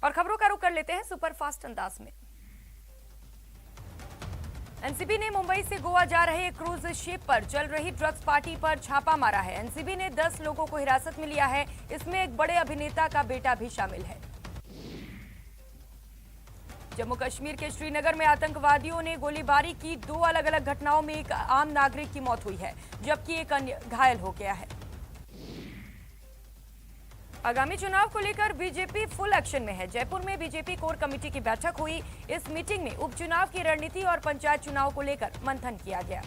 और खबरों का रुख कर लेते हैं सुपरफास्ट अंदाज में। एनसीबी ने मुंबई से गोवा जा रहे एक क्रूज शिप पर चल रही ड्रग्स पार्टी पर छापा मारा है। एनसीबी ने 10 लोगों को हिरासत में लिया है। इसमें एक बड़े अभिनेता का बेटा भी शामिल है। जम्मू कश्मीर के श्रीनगर में आतंकवादियों ने गोलीबारी की। 2 अलग अलग घटनाओं में एक आम नागरिक की मौत हुई है, जबकि एक अन्य घायल हो गया है। आगामी चुनाव को लेकर बीजेपी फुल एक्शन में है। जयपुर में बीजेपी कोर कमेटी की बैठक हुई। इस मीटिंग में उपचुनाव की रणनीति और पंचायत चुनाव को लेकर मंथन किया गया।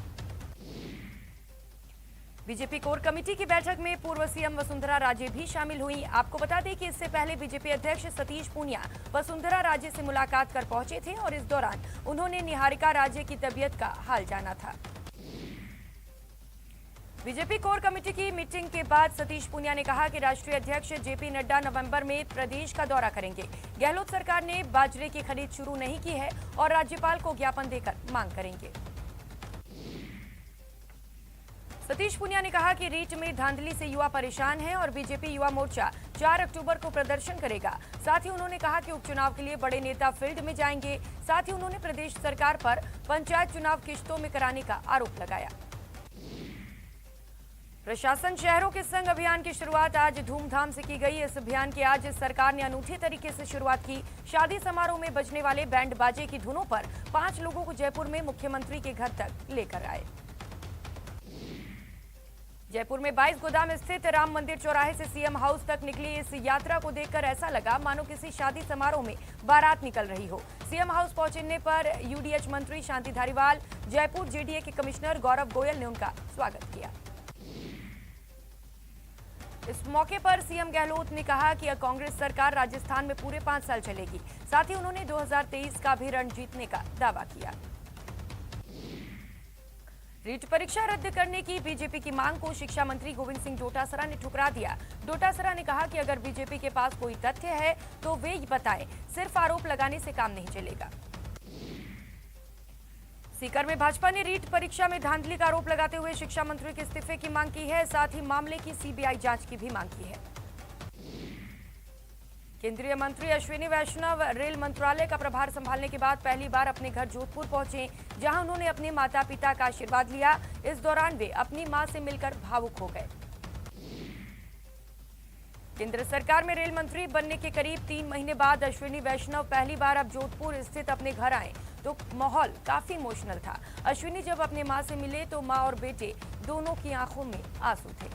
बीजेपी कोर कमेटी की बैठक में पूर्व सीएम वसुंधरा राजे भी शामिल हुई। आपको बता दें कि इससे पहले बीजेपी अध्यक्ष सतीश पूनिया वसुंधरा राजे से मुलाकात कर पहुंचे थे और इस दौरान उन्होंने निहारिका राजे की तबीयत का हाल जाना था। बीजेपी कोर कमेटी की मीटिंग के बाद सतीश पूनिया ने कहा कि राष्ट्रीय अध्यक्ष जेपी नड्डा नवंबर में प्रदेश का दौरा करेंगे। गहलोत सरकार ने बाजरे की खरीद शुरू नहीं की है और राज्यपाल को ज्ञापन देकर मांग करेंगे। सतीश पूनिया ने कहा कि रीट में धांधली से युवा परेशान हैं और बीजेपी युवा मोर्चा 4 अक्टूबर को प्रदर्शन करेगा। साथ ही उन्होंने कहा कि उपचुनाव के लिए बड़े नेता फील्ड में जाएंगे। साथ ही उन्होंने प्रदेश सरकार पर पंचायत चुनाव किश्तों में कराने का आरोप लगाया। प्रशासन शहरों के संग अभियान की शुरुआत आज धूमधाम से की गई। इस अभियान की आज सरकार ने अनूठे तरीके से शुरुआत की। शादी समारोह में बजने वाले बैंड बाजे की धुनों पर 5 लोगों को जयपुर में मुख्यमंत्री के घर तक लेकर आए। जयपुर में 22 गोदाम स्थित राम मंदिर चौराहे से सीएम हाउस तक निकली इस यात्रा को देखकर ऐसा लगा मानो किसी शादी समारोह में बारात निकल रही हो। सीएम हाउस पहुंचने पर यूडीएच मंत्री शांति धारीवाल, जयपुर जेडीए के कमिश्नर गौरव गोयल ने उनका स्वागत किया। इस मौके पर सीएम गहलोत ने कहा कि कांग्रेस सरकार राजस्थान में पूरे 5 साल चलेगी। साथ ही उन्होंने 2023 का भी रण जीतने का दावा किया। रीट परीक्षा रद्द करने की बीजेपी की मांग को शिक्षा मंत्री गोविंद सिंह डोटासरा ने ठुकरा दिया। डोटासरा ने कहा कि अगर बीजेपी के पास कोई तथ्य है तो वे बताएं, सिर्फ आरोप लगाने से काम नहीं चलेगा। सीकर में भाजपा ने रीट परीक्षा में धांधली का आरोप लगाते हुए शिक्षा मंत्री के इस्तीफे की मांग की है। साथ ही मामले की सीबीआई जांच की भी मांग की है। केंद्रीय मंत्री अश्विनी वैष्णव रेल मंत्रालय का प्रभार संभालने के बाद पहली बार अपने घर जोधपुर पहुंचे, जहां उन्होंने अपने माता पिता का आशीर्वाद लिया। इस दौरान वे अपनी मां से मिलकर भावुक हो गए। केंद्र सरकार में रेल मंत्री बनने के करीब 3 महीने बाद अश्विनी वैष्णव पहली बार अब जोधपुर स्थित अपने घर आए तो माहौल काफी इमोशनल था। अश्विनी जब अपने मां से मिले तो मां और बेटे दोनों की आंखों में आंसू थे।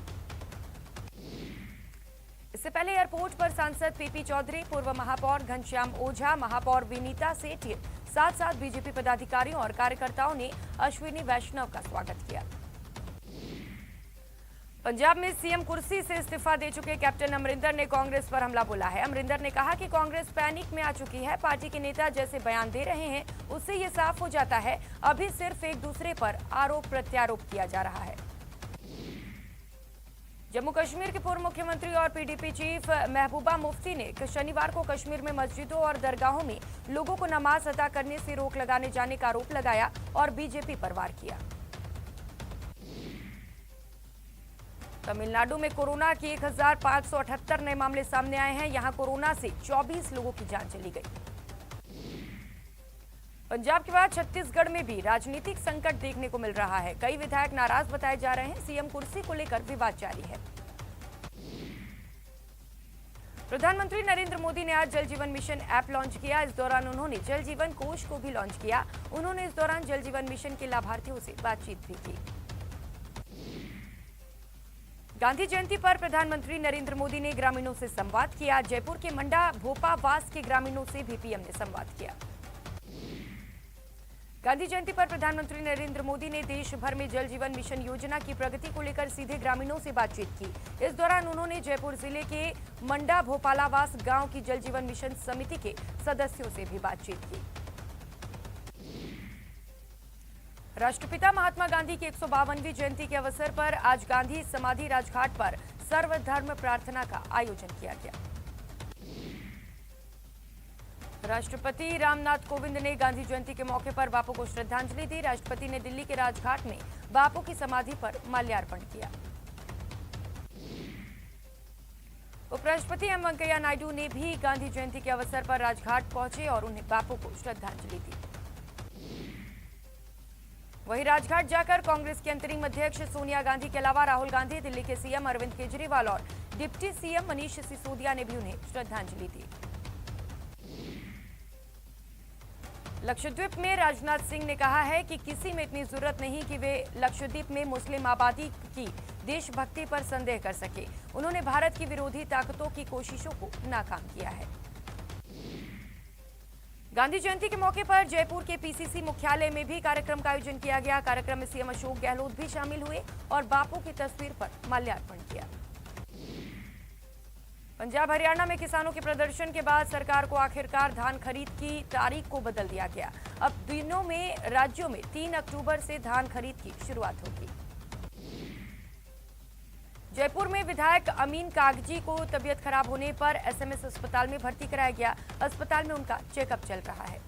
इससे पहले एयरपोर्ट पर सांसद पीपी चौधरी, पूर्व महापौर घनश्याम ओझा, महापौर विनीता सेठ, साथ साथ बीजेपी पदाधिकारियों और कार्यकर्ताओं ने अश्विनी वैष्णव का स्वागत किया। पंजाब में सीएम कुर्सी से इस्तीफा दे चुके कैप्टन अमरिंदर ने कांग्रेस पर हमला बोला है। अमरिंदर ने कहा कि कांग्रेस पैनिक में आ चुकी है। पार्टी के नेता जैसे बयान दे रहे हैं उससे ये साफ हो जाता है अभी सिर्फ एक दूसरे पर आरोप प्रत्यारोप किया जा रहा है। जम्मू कश्मीर के पूर्व मुख्यमंत्री और पीडीपी चीफ महबूबा मुफ्ती ने शनिवार को कश्मीर में मस्जिदों और दरगाहों में लोगों को नमाज अदा करने से रोक लगाने जाने का आरोप लगाया और बीजेपी पर वार किया। तमिलनाडु में कोरोना के 1578 नए मामले सामने आए हैं। यहां कोरोना से 24 लोगों की जान चली गई। पंजाब के बाद छत्तीसगढ़ में भी राजनीतिक संकट देखने को मिल रहा है। कई विधायक नाराज बताए जा रहे हैं। सीएम कुर्सी को लेकर विवाद जारी है। प्रधानमंत्री नरेंद्र मोदी ने आज जल जीवन मिशन ऐप लॉन्च किया। इस दौरान उन्होंने जल जीवन कोष को भी लॉन्च किया। उन्होंने इस दौरान जल जीवन मिशन के लाभार्थियों से बातचीत भी की। गांधी जयंती पर प्रधानमंत्री नरेंद्र मोदी ने ग्रामीणों से संवाद किया। जयपुर के मंडा भोपावास के ग्रामीणों से भी पीएम ने संवाद किया। गांधी जयंती पर प्रधानमंत्री नरेंद्र मोदी ने देश भर में जल जीवन मिशन योजना की प्रगति को लेकर सीधे ग्रामीणों से बातचीत की। इस दौरान उन्होंने जयपुर जिले के मंडा भोपालावास गांव की जल जीवन मिशन समिति के सदस्यों से भी बातचीत की। राष्ट्रपिता महात्मा गांधी की 152वीं जयंती के अवसर पर आज गांधी समाधि राजघाट पर सर्वधर्म प्रार्थना का आयोजन किया गया। राष्ट्रपति रामनाथ कोविंद ने गांधी जयंती के मौके पर बापू को श्रद्धांजलि दी। राष्ट्रपति ने दिल्ली के राजघाट में बापू की समाधि पर माल्यार्पण किया। उपराष्ट्रपति एम वेंकैया नायडू ने भी गांधी जयंती के अवसर पर राजघाट पहुंचे और उन्हें बापू को श्रद्धांजलि दी। वहीं राजघाट जाकर कांग्रेस की अंतरिम अध्यक्ष सोनिया गांधी के अलावा राहुल गांधी, दिल्ली के सीएम अरविंद केजरीवाल और डिप्टी सीएम मनीष सिसोदिया ने भी उन्हें श्रद्धांजलि दी। लक्षद्वीप में राजनाथ सिंह ने कहा है कि किसी में इतनी जरूरत नहीं कि वे लक्षद्वीप में मुस्लिम आबादी की देशभक्ति पर संदेह कर सके। उन्होंने भारत की विरोधी ताकतों की कोशिशों को नाकाम किया है। गांधी जयंती के मौके पर जयपुर के पीसीसी मुख्यालय में भी कार्यक्रम का आयोजन किया गया। कार्यक्रम में सीएम अशोक गहलोत भी शामिल हुए और बापू की तस्वीर पर माल्यार्पण किया। पंजाब हरियाणा में किसानों के प्रदर्शन के बाद सरकार को आखिरकार धान खरीद की तारीख को बदल दिया गया। अब दिनों में राज्यों में 3 अक्टूबर से धान खरीद की शुरुआत होगी। जयपुर में विधायक अमीन कागजी को तबीयत खराब होने पर एसएमएस अस्पताल में भर्ती कराया गया। अस्पताल में उनका चेकअप चल रहा है।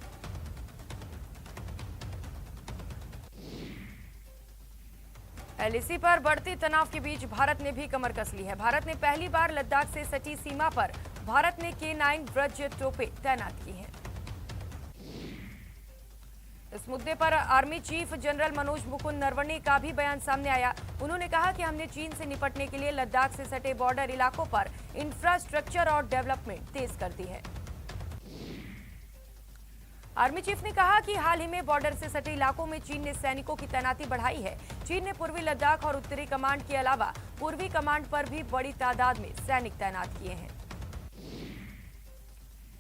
एलएसी पर बढ़ते तनाव के बीच भारत ने भी कमर कस ली है। भारत ने पहली बार लद्दाख से सटी सीमा पर भारत ने K9 ब्रज तोपें तैनात की हैं। इस मुद्दे पर army chief general Manoj Mukund Naravane का भी बयान सामने आया। उन्होंने कहा कि हमने चीन से निपटने के लिए लद्दाख से सटे बॉर्डर इलाकों पर इंफ्रास्ट्रक्चर और डेवलपमेंट तेज कर दी है। आर्मी चीफ ने कहा कि हाल ही में बॉर्डर से सटे इलाकों में चीन ने सैनिकों की तैनाती बढ़ाई है। चीन ने पूर्वी लद्दाख और उत्तरी कमांड के अलावा पूर्वी कमांड पर भी बड़ी तादाद में सैनिक तैनात किए हैं।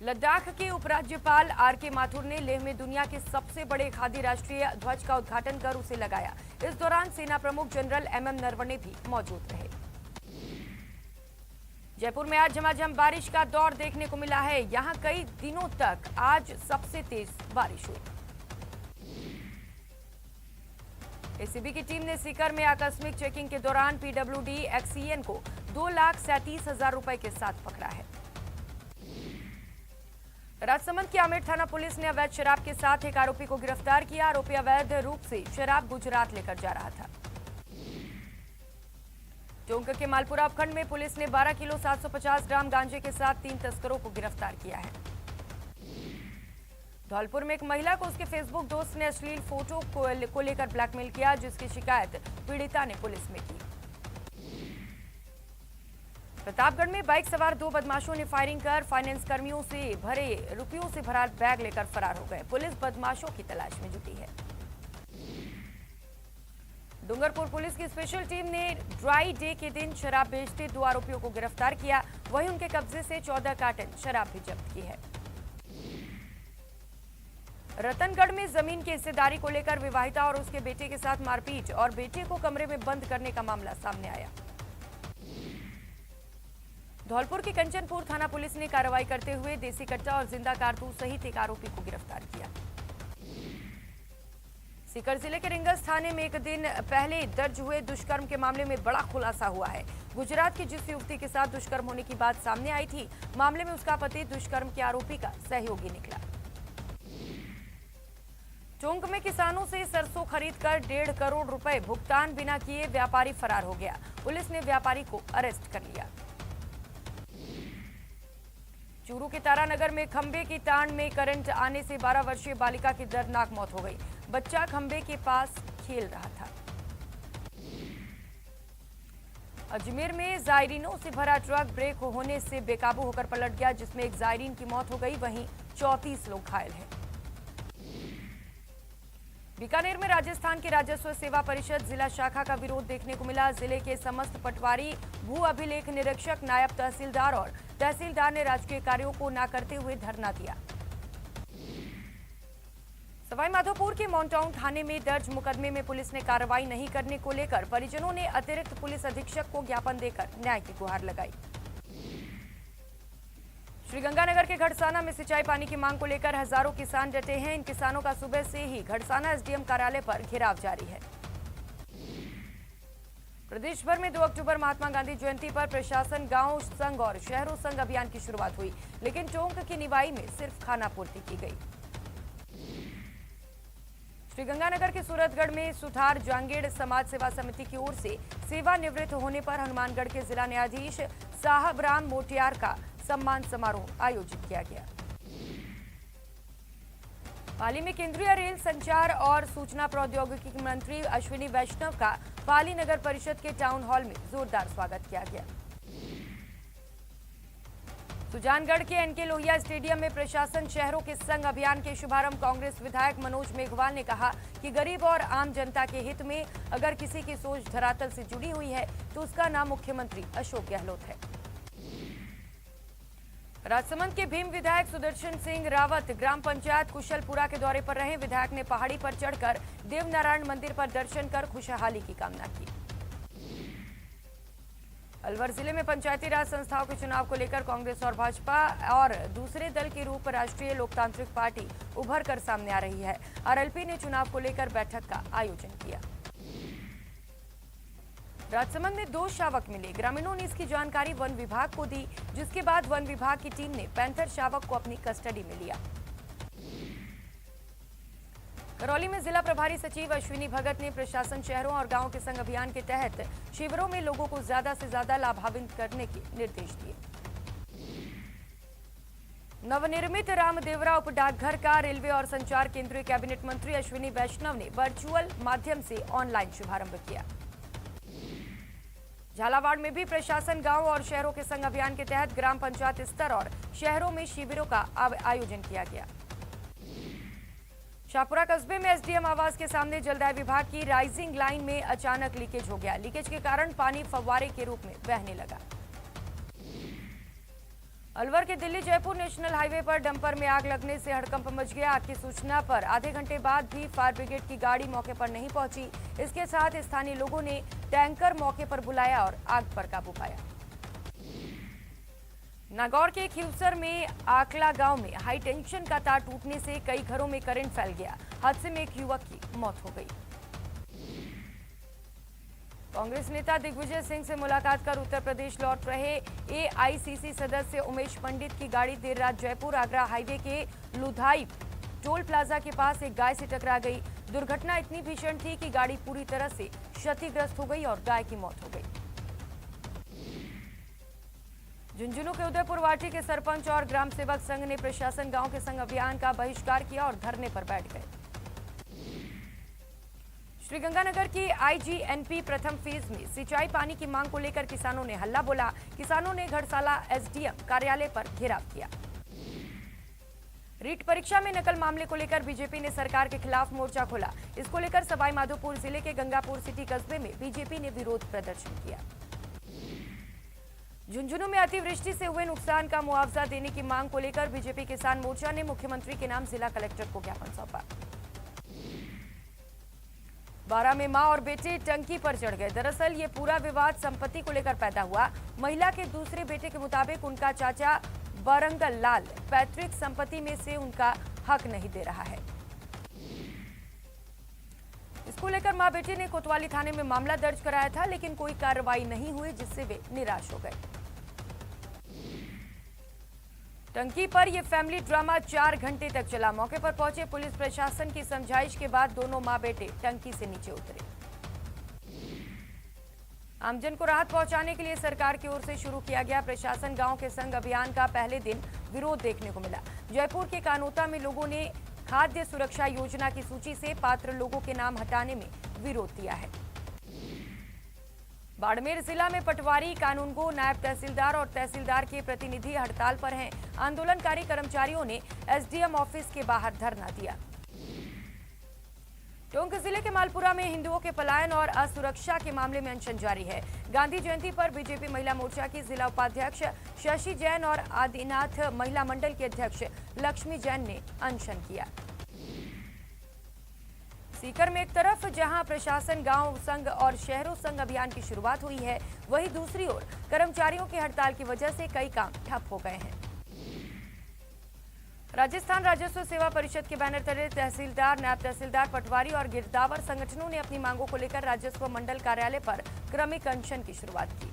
लद्दाख के उपराज्यपाल आर.के. माथुर ने लेह में दुनिया के सबसे बड़े खादी राष्ट्रीय ध्वज का उद्घाटन कर उसे लगाया। इस दौरान सेना प्रमुख जनरल एम.एम. नरवणे भी मौजूद रहे। जयपुर में आज झमाझम बारिश का दौर देखने को मिला है। यहां कई दिनों तक आज सबसे तेज बारिश हुई। एसीबी की टीम ने सीकर में आकस्मिक चेकिंग के दौरान पीडब्ल्यूडी एक्सीएन को 2,37,000 रुपए के साथ पकड़ा है। राजसमंद की आमेर थाना पुलिस ने अवैध शराब के साथ एक आरोपी को गिरफ्तार किया। आरोपी अवैध रूप से शराब गुजरात लेकर जा रहा था। टोंक के मालपुरा उपखंड में पुलिस ने 12 किलो 750 ग्राम गांजे के साथ 3 तस्करों को गिरफ्तार किया है। धौलपुर में एक महिला को उसके फेसबुक दोस्त ने अश्लील फोटो को लेकर ब्लैकमेल किया, जिसकी शिकायत पीड़िता ने पुलिस में की। प्रतापगढ़ में बाइक सवार 2 बदमाशों ने फायरिंग कर फाइनेंस कर्मियों से भरे रुपयों से भरा बैग लेकर फरार हो गए। पुलिस बदमाशों की तलाश में जुटी है। डूंगरपुर पुलिस की स्पेशल टीम ने ड्राई डे के दिन शराब बेचते 2 आरोपियों को गिरफ्तार किया। वहीं उनके कब्जे से 14 कार्टन शराब भी जब्त की है। रतनगढ़ में जमीन की हिस्सेदारी को लेकर विवाहिता और उसके बेटे के साथ मारपीट और बेटे को कमरे में बंद करने का मामला सामने आया। धौलपुर के कंचनपुर थाना पुलिस ने कार्रवाई करते हुए देसी कट्टा और जिंदा कारतूस सहित एक आरोपी को गिरफ्तार किया। सीकर जिले के रिंगस थाने में एक दिन पहले दर्ज हुए दुष्कर्म के मामले में बड़ा खुलासा हुआ है। गुजरात की जिस युवती के साथ दुष्कर्म होने की बात सामने आई थी, मामले में उसका पति दुष्कर्म के आरोपी का सहयोगी निकला। टोंक में किसानों से सरसों खरीदकर 1.5 करोड़ रुपए भुगतान बिना किए व्यापारी फरार हो गया। पुलिस ने व्यापारी को अरेस्ट कर लिया। चूरू के तारानगर में खंबे की तार में करंट आने से 12 वर्षीय बालिका की दर्दनाक मौत हो गई। बच्चा खंबे के पास खेल रहा था। अजमेर में जायरीनों से भरा ट्रक ब्रेक होने से बेकाबू होकर पलट गया, जिसमें एक जायरीन की मौत हो गई, वहीं 34 लोग घायल हैं। बीकानेर में राजस्थान की राजस्व सेवा परिषद जिला शाखा का विरोध देखने को मिला। जिले के समस्त पटवारी, भू अभिलेख निरीक्षक, नायब तहसीलदार और तहसीलदार ने राजकीय कार्यों को न करते हुए धरना दिया। सवाईमाधोपुर के माउंटाउन थाने में दर्ज मुकदमे में पुलिस ने कार्रवाई नहीं करने को लेकर परिजनों ने अतिरिक्त पुलिस अधीक्षक को ज्ञापन देकर न्याय की गुहार लगाई। श्रीगंगानगर के घड़साना में सिंचाई पानी की मांग को लेकर हजारों किसान डटे हैं। इन किसानों का सुबह से ही घड़साना एसडीएम कार्यालय पर घेराव जारी है। प्रदेश भर में 2 अक्टूबर महात्मा गांधी जयंती पर प्रशासन, गांव संघ और शहरों संघ अभियान की शुरुआत हुई, लेकिन टोंक की निवाई में सिर्फ खानापूर्ति की गई। श्रीगंगानगर के सूरतगढ़ में सुथार जांगेड़ समाज सेवा समिति की ओर से सेवानिवृत्त होने पर हनुमानगढ़ के जिला न्यायाधीश साहब राम मोटियार का सम्मान समारोह आयोजित किया गया। पाली में केंद्रीय रेल संचार और सूचना प्रौद्योगिकी मंत्री अश्विनी वैष्णव का पाली नगर परिषद के टाउन हॉल में जोरदार स्वागत किया गया। सुजानगढ़ के एनके लोहिया स्टेडियम में प्रशासन शहरों के संग अभियान के शुभारंभ कांग्रेस विधायक मनोज मेघवाल ने कहा कि गरीब और आम जनता के हित में अगर किसी की सोच धरातल से जुड़ी हुई है तो उसका नाम मुख्यमंत्री अशोक गहलोत है। राजसमंद के भीम विधायक सुदर्शन सिंह रावत ग्राम पंचायत कुशलपुरा के दौरे पर रहे। विधायक ने पहाड़ी पर चढ़कर देवनारायण मंदिर पर दर्शन कर खुशहाली की कामना की। अलवर जिले में पंचायती राज संस्थाओं के चुनाव को लेकर कांग्रेस और भाजपा और दूसरे दल के रूप राष्ट्रीय लोकतांत्रिक पार्टी उभर कर सामने आ रही है। आरएलपी ने चुनाव को लेकर बैठक का आयोजन किया। राजसमंद में 2 शावक मिले। ग्रामीणों ने इसकी जानकारी वन विभाग को दी, जिसके बाद वन विभाग की टीम ने पैंथर शावक को अपनी कस्टडी में लिया। करौली में जिला प्रभारी सचिव अश्विनी भगत ने प्रशासन शहरों और गांवों के संग अभियान के तहत शिविरों में लोगों को ज्यादा से ज्यादा लाभान्वित करने के निर्देश दिए। नवनिर्मित रामदेवरा उप डाकघर का रेलवे और संचार केंद्रीय कैबिनेट मंत्री अश्विनी वैष्णव ने वर्चुअल माध्यम से ऑनलाइन शुभारंभ किया। झालावाड़ में भी प्रशासन गांव और शहरों के संग अभियान के तहत ग्राम पंचायत स्तर और शहरों में शिविरों का आयोजन किया गया। शाहपुरा कस्बे में एसडीएम आवास के सामने जलदाय विभाग की राइजिंग लाइन में अचानक लीकेज हो गया। लीकेज के कारण पानी फव्वारे के रूप में बहने लगा। अलवर के दिल्ली जयपुर नेशनल हाईवे पर डंपर में आग लगने से हड़कंप मच गया। आग की सूचना पर आधे घंटे बाद भी फायर ब्रिगेड की गाड़ी मौके पर नहीं पहुंची। इसके साथ स्थानीय लोगों ने टैंकर मौके पर बुलाया और आग पर काबू पाया। नागौर के खिवसर में आकला गांव में हाई टेंशन का तार टूटने से कई घरों में करंट फैल गया। हादसे में एक युवक की मौत हो गई। कांग्रेस नेता दिग्विजय सिंह से मुलाकात कर उत्तर प्रदेश लौट रहे एआईसीसी सदस्य उमेश पंडित की गाड़ी देर रात जयपुर आगरा हाईवे के लुधाई टोल प्लाजा के पास एक गाय से टकरा गई। दुर्घटना इतनी भीषण थी कि गाड़ी पूरी तरह से क्षतिग्रस्त हो गई और गाय की मौत हो गई। झुंझुनू के उदयपुर वाटी के सरपंच और ग्राम सेवक संघ ने प्रशासन गांव के संग अभियान का बहिष्कार किया और धरने पर बैठ गए। श्रीगंगानगर की आईजीएनपी प्रथम फेज में सिंचाई पानी की मांग को लेकर किसानों ने हल्ला बोला। किसानों ने घड़साला एसडीएम कार्यालय पर घेराव किया। रीट परीक्षा में नकल मामले को लेकर बीजेपी ने सरकार के खिलाफ मोर्चा खोला। इसको लेकर सवाईमाधोपुर जिले के गंगापुर सिटी कस्बे में बीजेपी ने विरोध प्रदर्शन किया। झुंझुनू में अतिवृष्टि से हुए नुकसान का मुआवजा देने की मांग को लेकर बीजेपी किसान मोर्चा ने मुख्यमंत्री के नाम जिला कलेक्टर को ज्ञापन सौंपा। 12 में मां और बेटे टंकी पर चढ़ गए। दरअसल ये पूरा विवाद संपत्ति को लेकर पैदा हुआ। महिला के दूसरे बेटे के मुताबिक उनका चाचा बरंगल लाल पैतृक संपत्ति में से उनका हक नहीं दे रहा है। इसको लेकर मां बेटे ने कोतवाली थाने में मामला दर्ज कराया था, लेकिन कोई कार्रवाई नहीं हुई, जिससे वे निराश हो गए। टंकी पर यह फैमिली ड्रामा 4 घंटे तक चला। मौके पर पहुंचे पुलिस प्रशासन की समझाइश के बाद दोनों मां बेटे टंकी से नीचे उतरे। आमजन को राहत पहुंचाने के लिए सरकार की ओर से शुरू किया गया प्रशासन गांव के संग अभियान का पहले दिन विरोध देखने को मिला। जयपुर के कानोता में लोगों ने खाद्य सुरक्षा योजना की सूची से पात्र लोगों के नाम हटाने में विरोध दिया है। बाड़मेर जिला में पटवारी, कानूनगो, नायब तहसीलदार और तहसीलदार के प्रतिनिधि हड़ताल पर हैं। आंदोलनकारी कर्मचारियों ने एसडीएम ऑफिस के बाहर धरना दिया। टोंक जिले के मालपुरा में हिंदुओं के पलायन और असुरक्षा के मामले में अनशन जारी है। गांधी जयंती पर बीजेपी महिला मोर्चा की जिला उपाध्यक्ष शशि जैन और आदिनाथ महिला मंडल के अध्यक्ष लक्ष्मी जैन ने अनशन किया। सीकर में एक तरफ जहां प्रशासन गांव संघ और शहरों संघ अभियान की शुरुआत हुई है, वहीं दूसरी ओर कर्मचारियों की हड़ताल की वजह से कई काम ठप हो गए हैं। राजस्थान राजस्व सेवा परिषद के बैनर तले तहसीलदार, नायब तहसीलदार, पटवारी और गिरदावर संगठनों ने अपनी मांगों को लेकर राजस्व मंडल कार्यालय पर क्रमिक अनशन की शुरुआत की।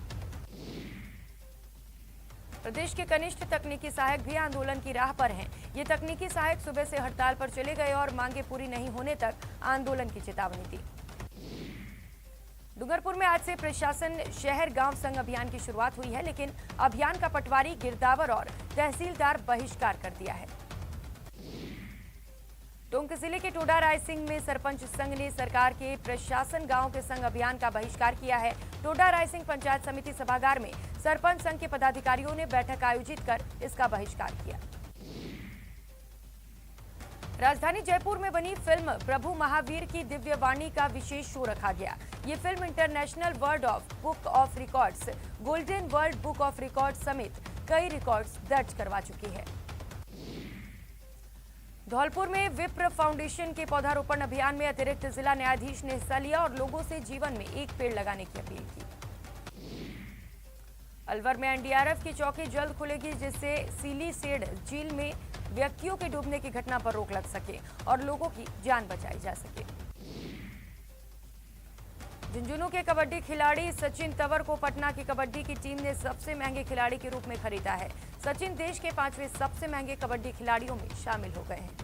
प्रदेश के कनिष्ठ तकनीकी सहायक भी आंदोलन की राह पर हैं। ये तकनीकी सहायक सुबह से हड़ताल पर चले गए और मांगे पूरी नहीं होने तक आंदोलन की चेतावनी दी। डूंगरपुर में आज से प्रशासन शहर गांव संघ अभियान की शुरुआत हुई है, लेकिन अभियान का पटवारी, गिरदावर और तहसीलदार बहिष्कार कर दिया है। टोंक जिले के टोडा रायसिंह में सरपंच संघ ने सरकार के प्रशासन गांव के संघ अभियान का बहिष्कार किया है। टोडा रायसिंह पंचायत समिति सभागार में सरपंच संघ के पदाधिकारियों ने बैठक आयोजित कर इसका बहिष्कार किया। राजधानी जयपुर में बनी फिल्म प्रभु महावीर की दिव्य वाणी का विशेष शो रखा गया। ये film international world of book of records, golden world book of records समेत कई रिकॉर्ड्स दर्ज करवा चुकी है। धौलपुर में विप्र फाउंडेशन के पौधारोपण अभियान में अतिरिक्त जिला न्यायाधीश ने हिस्सा लिया और लोगों से जीवन में एक पेड़ लगाने की अपील की। अलवर में एनडीआरएफ की चौकी जल्द खुलेगी, जिससे सीलीसेड झील में व्यक्तियों के डूबने की घटना पर रोक लग सके और लोगों की जान बचाई जा सके। झुंझुनू के कबड्डी खिलाड़ी सचिन तंवर को पटना की कबड्डी की टीम ने सबसे महंगे खिलाड़ी के रूप में खरीदा है। सचिन देश के 5वें सबसे महंगे कबड्डी खिलाड़ियों में शामिल हो गए हैं।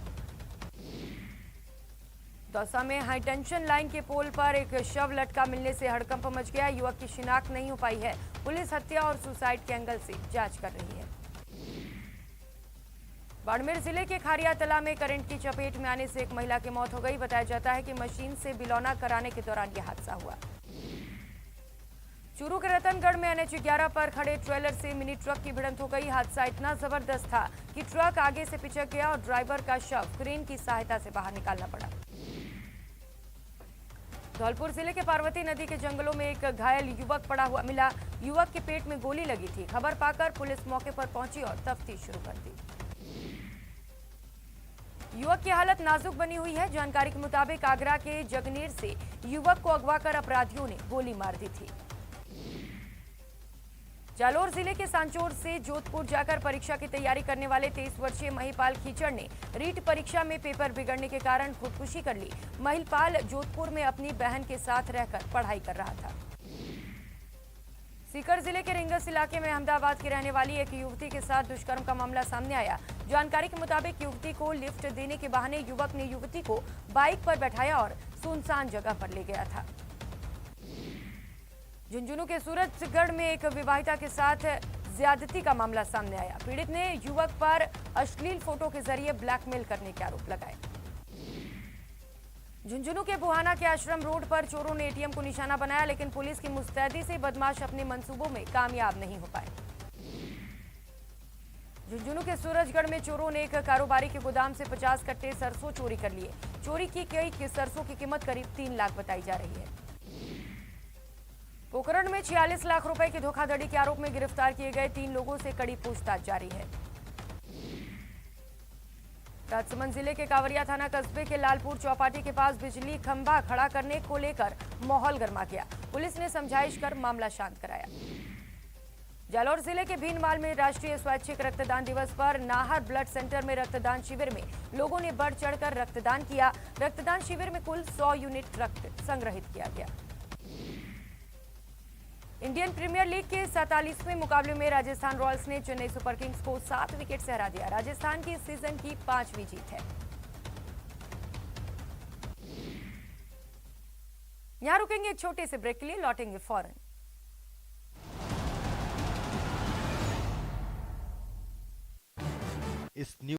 दौसा में हाईटेंशन लाइन के पोल पर एक शव लटका मिलने से हड़कंप मच गया। युवक की शिनाख्त नहीं हो पाई है। पुलिस हत्या और सुसाइड के एंगल से जांच कर रही है। बाड़मेर जिले के खारियातला में करंट की चपेट में आने से एक महिला की मौत हो गई। बताया जाता है कि मशीन से बिलौना कराने के दौरान यह हादसा हुआ। चूरू के रतनगढ़ में NH 11 पर खड़े ट्रेलर से मिनी ट्रक की भिड़ंत हो गई। हादसा इतना जबरदस्त था कि ट्रक आगे से पिचक गया और ड्राइवर का शव क्रेन की सहायता से बाहर निकालना पड़ा। धौलपुर जिले के पार्वती नदी के जंगलों में एक घायल युवक पड़ा हुआ मिला। युवक के पेट में गोली लगी थी। खबर पाकर पुलिस मौके पर पहुंची और तफ्तीश शुरू कर दी। युवक की हालत नाजुक बनी हुई है। जानकारी के मुताबिक आगरा के जगनेर से युवक को अगवा कर अपराधियों ने गोली मार दी थी। जालौर जिले के सांचौर से जोधपुर जाकर परीक्षा की तैयारी करने वाले 23 वर्षीय महिपाल खीचड़ ने रीट परीक्षा में पेपर बिगड़ने के कारण खुदकुशी कर ली। महिपाल जोधपुर में अपनी बहन के साथ रहकर पढ़ाई कर रहा था। सीकर जिले के रिंगस इलाके में अहमदाबाद की रहने वाली एक युवती के साथ दुष्कर्म का मामला सामने आया। जानकारी के मुताबिक युवती को लिफ्ट देने के बहाने युवक ने युवती को बाइक पर बैठाया और सुनसान जगह पर ले गया था। झुंझुनू के सूरजगढ़ में एक विवाहिता के साथ ज्यादती का मामला सामने आया। पीड़ित ने युवक पर अश्लील फोटो के जरिए ब्लैकमेल करने के आरोप लगाए। झुंझुनू के बुहाना के आश्रम रोड पर चोरों ने एटीएम को निशाना बनाया, लेकिन पुलिस की मुस्तैदी से बदमाश अपने मंसूबों में कामयाब नहीं हो पाए। झुंझुनू के सूरजगढ़ में चोरों ने एक कारोबारी के गोदाम से 50 कट्टे सरसों चोरी कर लिए। चोरी की गई सरसों की कीमत करीब 3 लाख बताई जा रही है। पोखरण में 46 लाख रुपए की धोखाधड़ी के आरोप में गिरफ्तार किए गए 3 लोगों से कड़ी पूछताछ जारी है। राजसमंद जिले के कांवरिया थाना कस्बे के लालपुर चौपाटी के पास बिजली खंभा खड़ा करने को लेकर माहौल गर्मा गया। पुलिस ने समझाइश कर मामला शांत कराया। जालौर जिले के भीनमाल में राष्ट्रीय स्वैच्छिक रक्तदान दिवस पर नाहर ब्लड सेंटर में रक्तदान शिविर में लोगों ने बढ़ चढ़कर रक्तदान किया। रक्तदान शिविर में कुल 100 यूनिट रक्त संग्रहित किया गया। इंडियन प्रीमियर लीग के 47वें मुकाबले में राजस्थान रॉयल्स ने चेन्नई सुपर किंग्स को 7 विकेट से हरा दिया। राजस्थान की इस सीजन की 5वीं जीत है। यहां रुकेंगे एक छोटे से ब्रेक के लिए, लौटेंगे फौरन। इस न्यूज